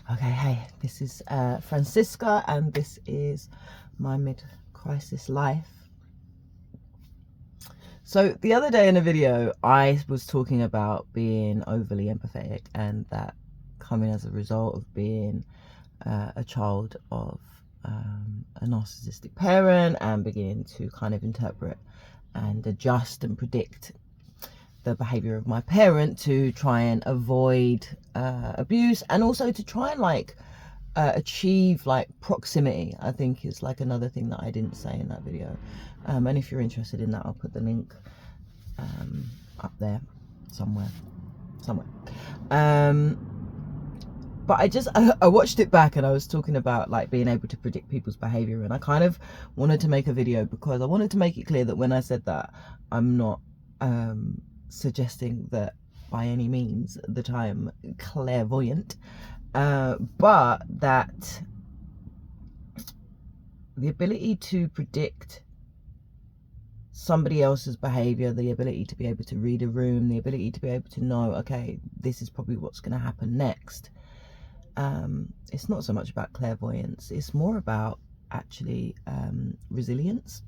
Okay, hey, this is Francisca, and this is my mid-crisis life. So the other day in a video, I was talking about being overly empathetic, and that coming as a result of being a child of a narcissistic parent, and beginning to kind of interpret and adjust and predict the behavior of my parent to try and avoid abuse, and also to try and achieve proximity, I think, is like another thing that I didn't say in that video. And if you're interested in that, I'll put the link up there somewhere. But I watched it back, and I was talking about like being able to predict people's behavior, and I kind of wanted to make a video because I wanted to make it clear that when I said that, I'm not suggesting that by any means that I'm clairvoyant, but that the ability to predict somebody else's behavior, the ability to be able to read a room, the ability to be able to know, okay, this is probably what's going to happen next, it's not so much about clairvoyance, it's more about actually resilience.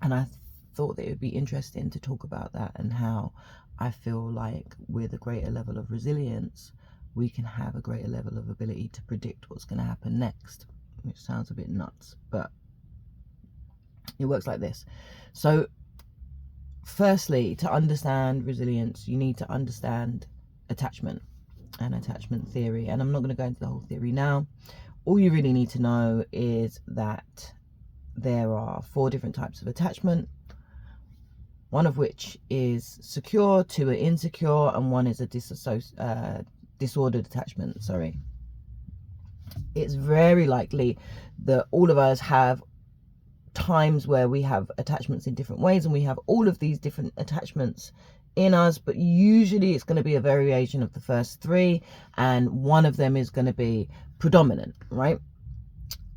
And I thought that it would be interesting to talk about that, and how I feel like with a greater level of resilience, we can have a greater level of ability to predict what's going to happen next, which sounds a bit nuts, but it works like this. So firstly, to understand resilience, you need to understand attachment and attachment theory. And I'm not going to go into the whole theory now. All you really need to know is that there are 4 different types of attachment, one of which is secure, 2 are insecure, and 1 is a disordered attachment. Sorry. It's very likely that all of us have times where we have attachments in different ways, and we have all of these different attachments in us, but usually it's going to be a variation of the first 3, and one of them is going to be predominant, right?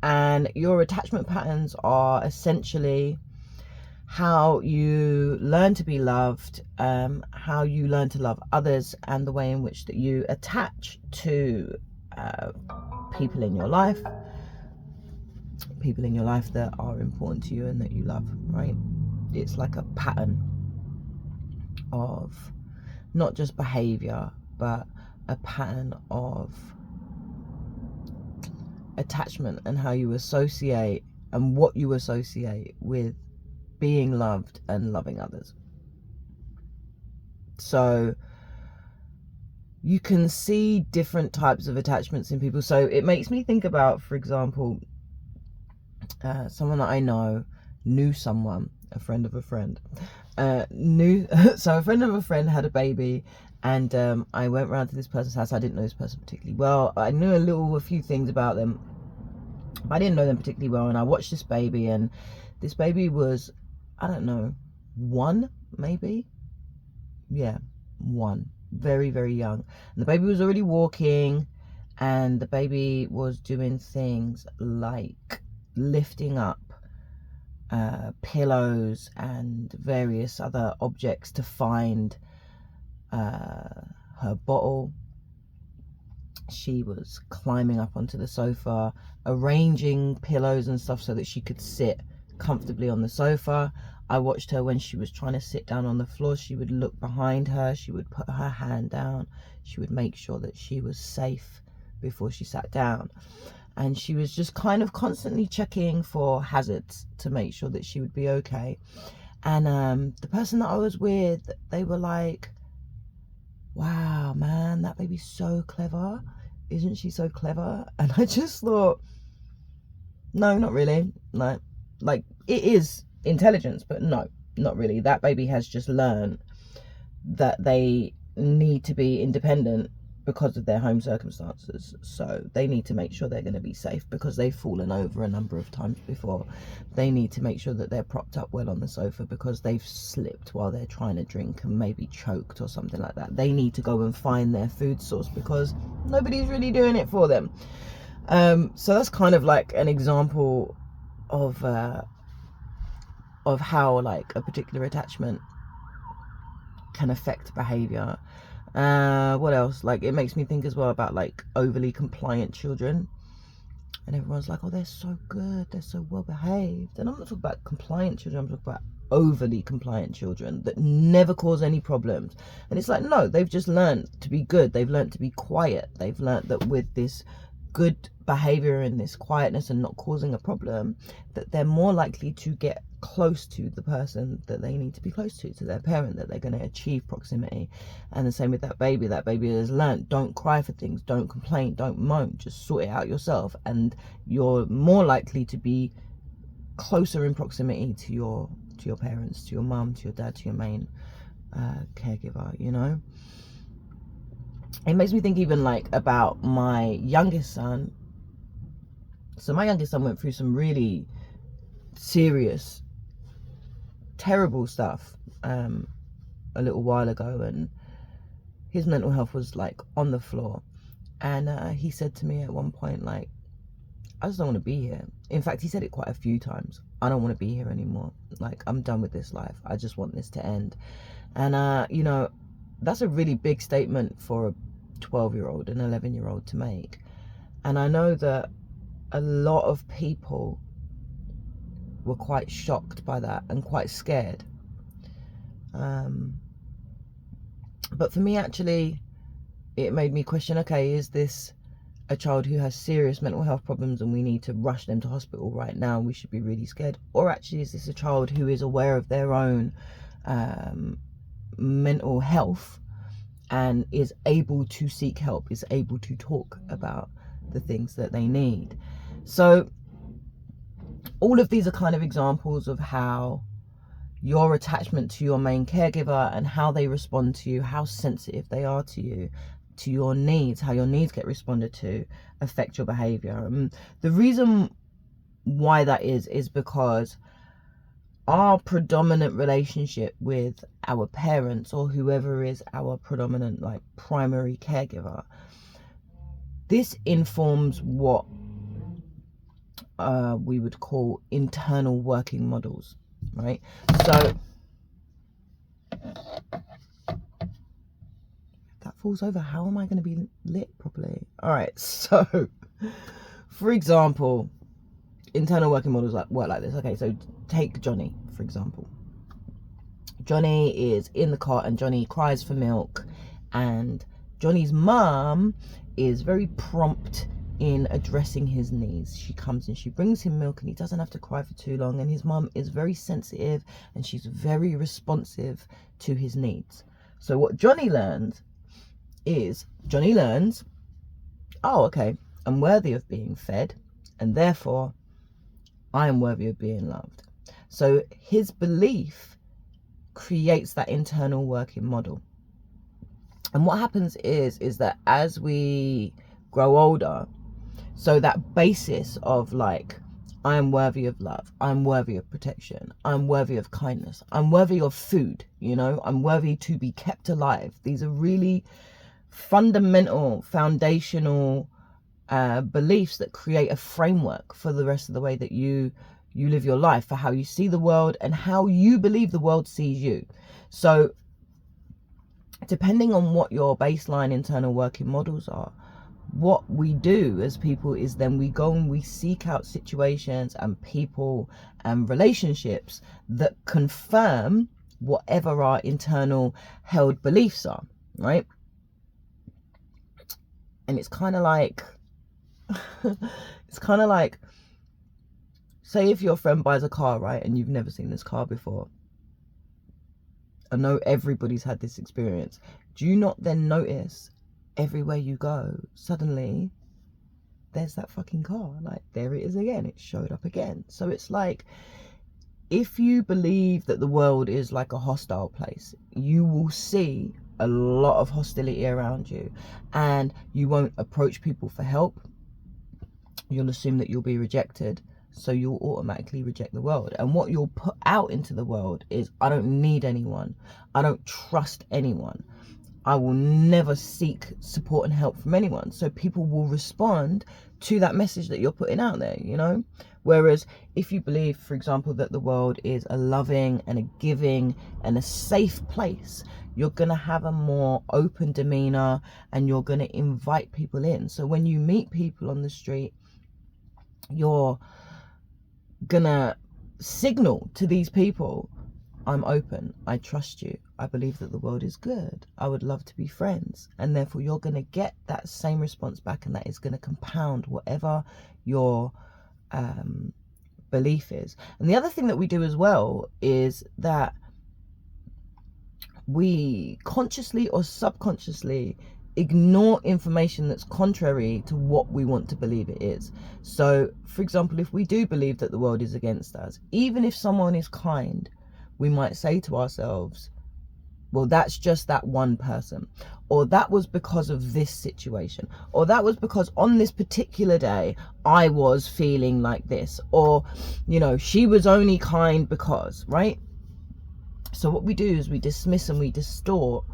And your attachment patterns are essentially how you learn to be loved, how you learn to love others, and the way in which that you attach to people in your life that are important to you and that you love, right? It's like a pattern of not just behavior, but a pattern of attachment, and how you associate and what you associate with being loved and loving others. So you can see different types of attachments in people. So it makes me think about, for example, someone that I know knew someone, a friend of a friend, so a friend of a friend had a baby, and I went round to this person's house. I didn't know this person particularly well. I knew a few things about them, but I didn't know them particularly well. And I watched this baby, and this baby was, I don't know, 1 maybe, yeah, 1, very, very young. And the baby was already walking, and the baby was doing things like lifting up pillows and various other objects to find her bottle. She was climbing up onto the sofa, arranging pillows and stuff so that she could sit comfortably on the sofa. I watched her when she was trying to sit down on the floor. She would look behind her, she would put her hand down, she would make sure that she was safe before she sat down. And she was just kind of constantly checking for hazards to make sure that she would be okay. And the person that I was with, they were like, wow, man, that baby's so clever. Isn't she so clever? And I just thought, no, not really. No, like, it is intelligence, but no, not really. That baby has just learned that they need to be independent because of their home circumstances. So they need to make sure they're going to be safe because they've fallen over a number of times before. They need to make sure that they're propped up well on the sofa because they've slipped while they're trying to drink and maybe choked or something like that. They need to go and find their food source because nobody's really doing it for them. So that's kind of like an example of how like a particular attachment can affect behavior. What else? Like, it makes me think as well about like overly compliant children, and everyone's like, oh, they're so good, they're so well behaved. And I'm not talking about compliant children, I'm talking about overly compliant children that never cause any problems. And it's like, no, they've just learned to be good, they've learned to be quiet, they've learned that with this good behavior and this quietness and not causing a problem, that they're more likely to get close to the person that they need to be close to their parent, that they're going to achieve proximity. And the same with that baby has learned, don't cry for things, don't complain, don't moan, just sort it out yourself, and you're more likely to be closer in proximity to your parents, to your mum, to your dad, to your main caregiver, you know. It makes me think even like about my youngest son. So my youngest son went through some really serious, terrible stuff a little while ago, and his mental health was like on the floor. And he said to me at one point, like, I just don't want to be here. In fact, he said it quite a few times. I don't want to be here anymore. Like, I'm done with this life. I just want this to end. And you know, that's a really big statement for a 12-year-old and 11-year-old to make. And I know that a lot of people were quite shocked by that and quite scared. But for me, actually, it made me question, okay, is this a child who has serious mental health problems and we need to rush them to hospital right now and we should be really scared? Or actually, is this a child who is aware of their own mental health and is able to seek help, is able to talk about the things that they need? So all of these are kind of examples of how your attachment to your main caregiver and how they respond to you, how sensitive they are to you, to your needs, how your needs get responded to, affect your behavior. The reason why that is because our predominant relationship with our parents, or whoever is our predominant, like, primary caregiver, this informs what we would call internal working models, right? So that falls over, how am I going to be lit properly? All right, so for example, internal working models work like this. Okay, so take Johnny, for example. Johnny is in the cot and Johnny cries for milk, and Johnny's mum is very prompt in addressing his needs. She comes and she brings him milk and he doesn't have to cry for too long, and his mum is very sensitive and she's very responsive to his needs. So what Johnny learns is, oh, okay, I'm worthy of being fed, and therefore I am worthy of being loved. So his belief creates that internal working model. And what happens is that as we grow older, so that basis of, like, I am worthy of love, I'm worthy of protection, I'm worthy of kindness, I'm worthy of food, you know, I'm worthy to be kept alive. These are really fundamental, foundational beliefs that create a framework for the rest of the way that you live your life, for how you see the world and how you believe the world sees you. So depending on what your baseline internal working models are, what we do as people is then we go and we seek out situations and people and relationships that confirm whatever our internal held beliefs are, right? And it's kind of like say if your friend buys a car, right, and you've never seen this car before. I know everybody's had this experience. Do you not then notice everywhere you go, suddenly there's that fucking car, like, there it is again, it showed up again? So it's like, if you believe that the world is like a hostile place, you will see a lot of hostility around you, and you won't approach people for help. You'll assume that you'll be rejected, so you'll automatically reject the world. And what you'll put out into the world is, I don't need anyone, I don't trust anyone, I will never seek support and help from anyone. So people will respond to that message that you're putting out there, you know? Whereas if you believe, for example, that the world is a loving and a giving and a safe place, you're going to have a more open demeanor, and you're going to invite people in. So when you meet people on the street, you're going to signal to these people, I'm open, I trust you, I believe that the world is good, I would love to be friends. And therefore you're going to get that same response back, and that is going to compound whatever your belief is. And the other thing that we do as well is that we consciously or subconsciously ignore information that's contrary to what we want to believe it is. So for example, if we do believe that the world is against us, even if someone is kind, we might say to ourselves, well, that's just that one person, or that was because of this situation, or that was because on this particular day I was feeling like this, or, you know, she was only kind because, right? So what we do is we dismiss and we distort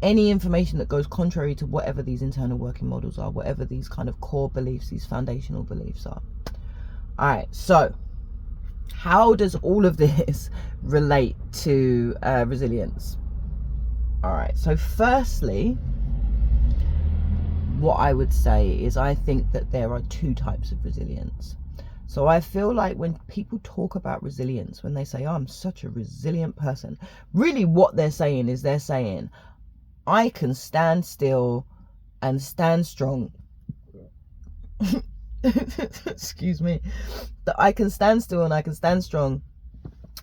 any information that goes contrary to whatever these internal working models are, whatever these kind of core beliefs, these foundational beliefs are. All right, so how does all of this relate to resilience? All right, so firstly, what I would say is I think that there are two types of resilience. So I feel like when people talk about resilience, when they say, oh, I'm such a resilient person, really what they're saying is they're saying, I can stand still and stand strong. Excuse me. That I can stand still and I can stand strong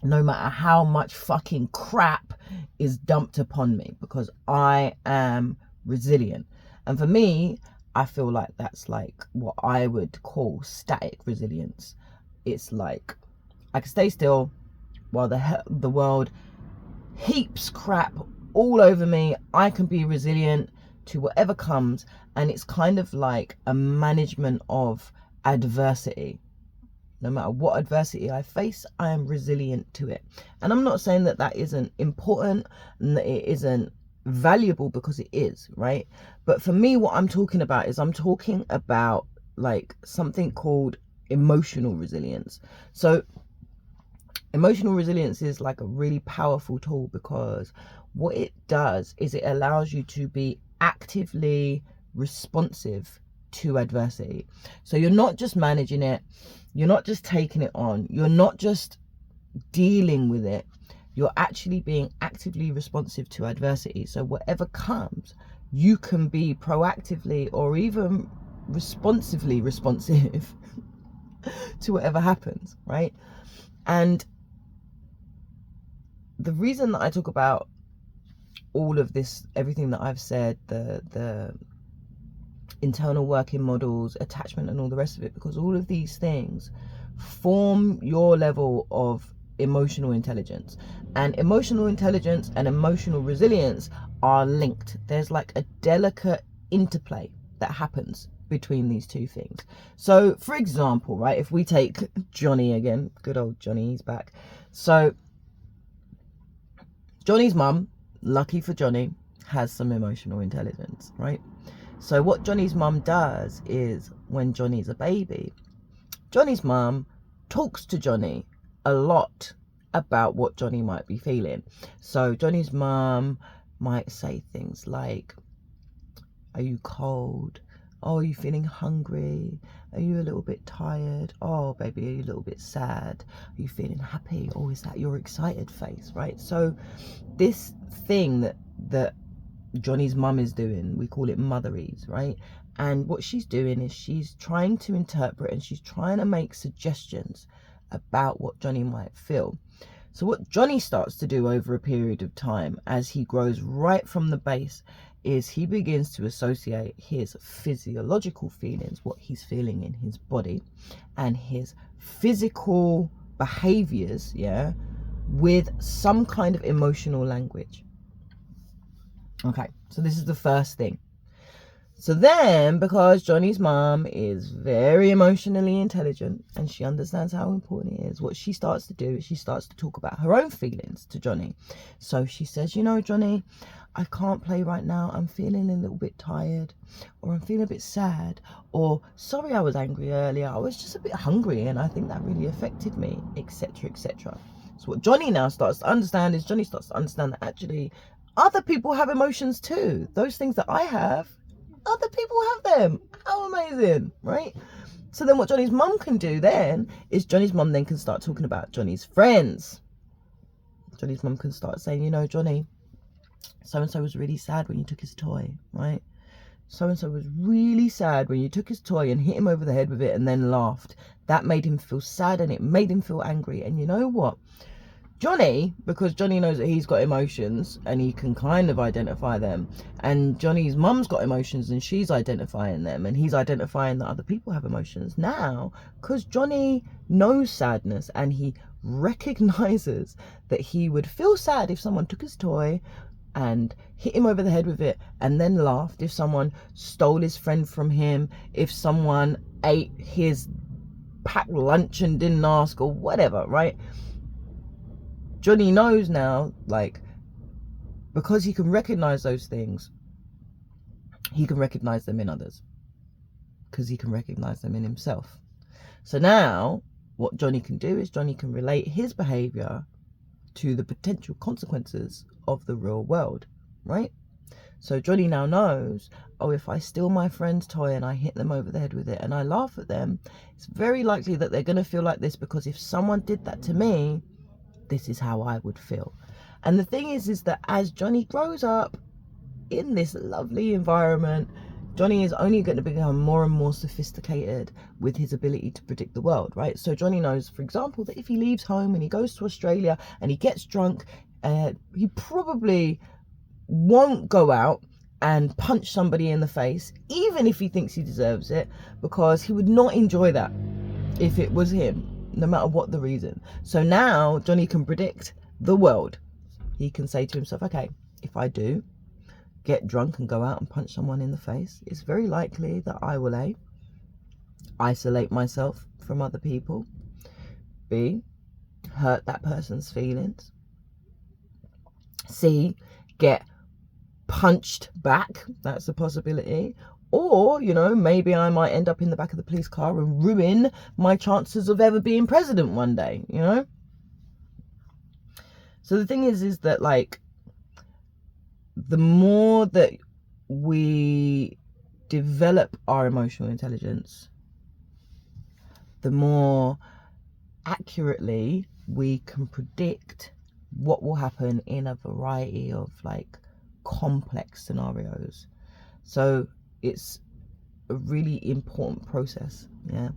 no matter how much fucking crap is dumped upon me, because I am resilient. And for me, I feel like that's like what I would call static resilience. It's like I can stay still while the world heaps crap all over me. I can be resilient to whatever comes, and it's kind of like a management of adversity. No matter what adversity I face, I am resilient to it. And I'm not saying that that isn't important and that it isn't valuable, because it is, right? But for me, what I'm talking about is I'm talking about like something called emotional resilience. So emotional resilience is like a really powerful tool, because what it does is it allows you to be actively responsive to adversity. So you're not just managing it, you're not just taking it on, you're not just dealing with it, you're actually being actively responsive to adversity. So whatever comes, you can be proactively or even responsively responsive to whatever happens, right? And the reason that I talk about all of this, everything that I've said, the internal working models, attachment and all the rest of it, because all of these things form your level of emotional intelligence. And emotional intelligence and emotional resilience are linked. There's like a delicate interplay that happens between these two things. So for example, right, if we take Johnny again, good old Johnny, he's back. So Johnny's mum, lucky for Johnny, has some emotional intelligence, right? So what Johnny's mum does is, when Johnny's a baby, Johnny's mum talks to Johnny a lot about what Johnny might be feeling. So Johnny's mum might say things like, are you cold? Oh, are you feeling hungry? Are you a little bit tired? Oh, baby, are you a little bit sad? Are you feeling happy? Oh, is that your excited face, right? So this thing that Johnny's mum is doing, we call it motherese, right? And what she's doing is she's trying to interpret and she's trying to make suggestions about what Johnny might feel. So what Johnny starts to do over a period of time, as he grows right from the base, is he begins to associate his physiological feelings, what he's feeling in his body, and his physical behaviors, yeah, with some kind of emotional language. Okay, so this is the first thing. So then, because Johnny's mom is very emotionally intelligent and she understands how important it is, what she starts to do is she starts to talk about her own feelings to Johnny. So she says, you know, Johnny, I can't play right now. I'm feeling a little bit tired, or I'm feeling a bit sad, or sorry, I was angry earlier. I was just a bit hungry and I think that really affected me, etc., etc. So what Johnny now starts to understand is Johnny starts to understand that actually other people have emotions too. Those things that I have, other people have them. How amazing, right? So then what Johnny's mum can do then is Johnny's mum then can start talking about Johnny's friends. Johnny's mum can start saying, you know, Johnny, so-and-so was really sad when you took his toy, right? So-and-so was really sad when you took his toy and hit him over the head with it and then laughed. That made him feel sad and it made him feel angry. And you know what? Johnny, because Johnny knows that he's got emotions and he can kind of identify them, and Johnny's mum's got emotions and she's identifying them, and he's identifying that other people have emotions. Now, because Johnny knows sadness and he recognizes that he would feel sad if someone took his toy and hit him over the head with it and then laughed, if someone stole his friend from him, if someone ate his packed lunch and didn't ask, or whatever, right? Johnny knows now, like, because he can recognize those things, he can recognize them in others, because he can recognize them in himself. So now what Johnny can do is Johnny can relate his behavior to the potential consequences of the real world, right? So Johnny now knows, oh, if I steal my friend's toy and I hit them over the head with it and I laugh at them, it's very likely that they're going to feel like this, because if someone did that to me, this is how I would feel. And the thing is that as Johnny grows up in this lovely environment, Johnny is only going to become more and more sophisticated with his ability to predict the world, right? So Johnny knows, for example, that if he leaves home and he goes to Australia and he gets drunk, he probably won't go out and punch somebody in the face, even if he thinks he deserves it, because he would not enjoy that if it was him, no matter what the reason. So now Johnny can predict the world. He can say to himself, okay, if I do get drunk and go out and punch someone in the face, it's very likely that I will A, isolate myself from other people, B, hurt that person's feelings, C, get punched back, that's a possibility, or, you know, maybe I might end up in the back of the police car and ruin my chances of ever being president one day, you know? So the thing is that, like, the more that we develop our emotional intelligence, the more accurately we can predict what will happen in a variety of, like, complex scenarios. So it's a really important process, yeah,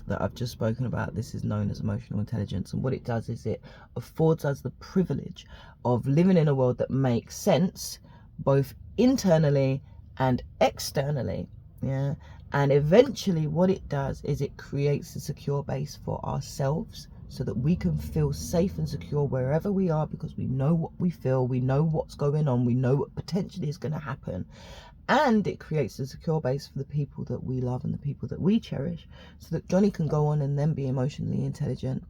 that I've just spoken about. This is known as emotional intelligence, and what it does is it affords us the privilege of living in a world that makes sense both internally and externally, yeah. And eventually what it does is it creates a secure base for ourselves, so that we can feel safe and secure wherever we are, because we know what we feel, we know what's going on, we know what potentially is going to happen. And it creates a secure base for the people that we love and the people that we cherish, so that Johnny can go on and then be emotionally intelligent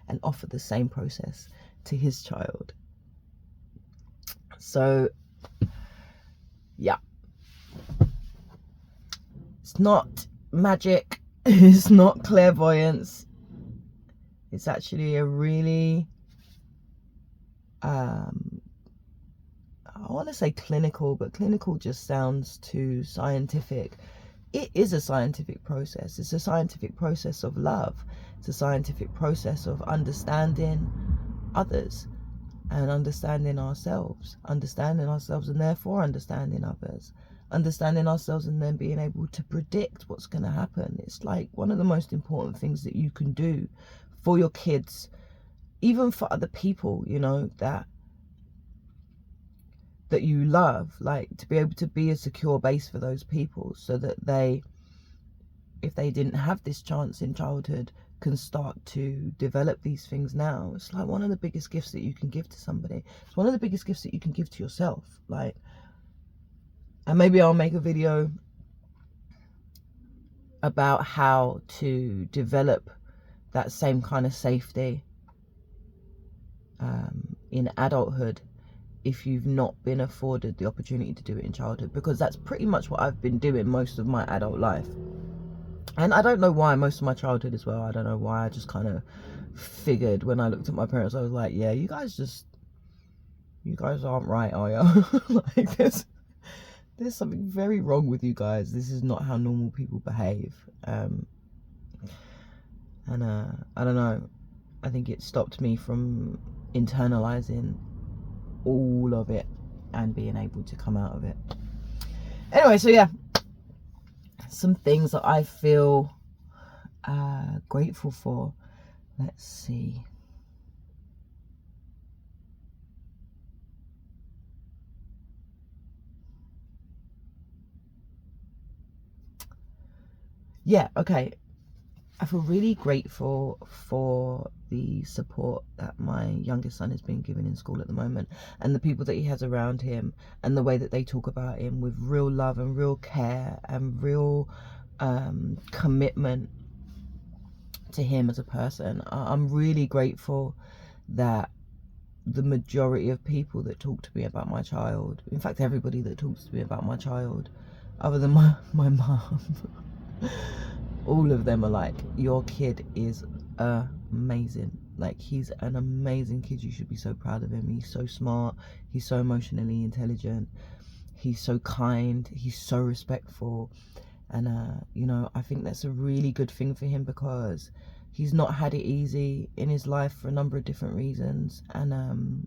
and offer the same process to his child. So, yeah. It's not magic. It's not clairvoyance. It's actually a really, I want to say clinical, but clinical just sounds too scientific. It is a scientific process. It's a scientific process of love. It's a scientific process of understanding others and understanding ourselves and therefore understanding others, understanding ourselves and then being able to predict what's going to happen. It's like one of the most important things that you can do for your kids, even for other people, you know, that you love, like, to be able to be a secure base for those people, so that they, if they didn't have this chance in childhood, can start to develop these things now. It's like one of the biggest gifts that you can give to somebody. It's one of the biggest gifts that you can give to yourself. Like, and maybe I'll make a video about how to develop that same kind of safety in adulthood, if you've not been afforded the opportunity to do it in childhood, because that's pretty much what I've been doing most of my adult life. And I don't know why, most of my childhood as well. I don't know why. I just kind of figured when I looked at my parents, I was like, yeah, you guys you guys aren't right, are you? Like, there's something very wrong with you guys. This is not how normal people behave. And I don't know, I think it stopped me from internalizing all of it and being able to come out of it. Anyway, so yeah, some things that I feel grateful for. Let's see. Yeah, okay. I feel really grateful for the support that my youngest son has been given in school at the moment, and the people that he has around him, and the way that they talk about him with real love and real care and real commitment to him as a person. I'm really grateful that the majority of people that talk to me about my child, in fact everybody that talks to me about my child, other than my mum, all of them are like, your kid is amazing. Like, he's an amazing kid. You should be so proud of him. He's so smart. He's so emotionally intelligent. He's so kind. He's so respectful. And, you know, I think that's a really good thing for him, because he's not had it easy in his life for a number of different reasons. And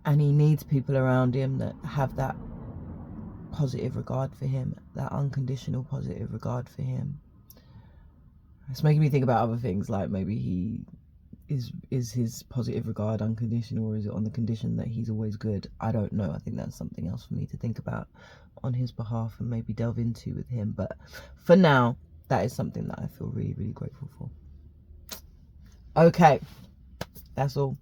he needs people around him that have that positive regard for him, that unconditional positive regard for him. It's making me think about other things, like maybe he is his positive regard unconditional, or is it on the condition that he's always good? I don't know. I think that's something else for me to think about on his behalf and maybe delve into with him. But for now, that is something that I feel really, really grateful for. Okay, that's all.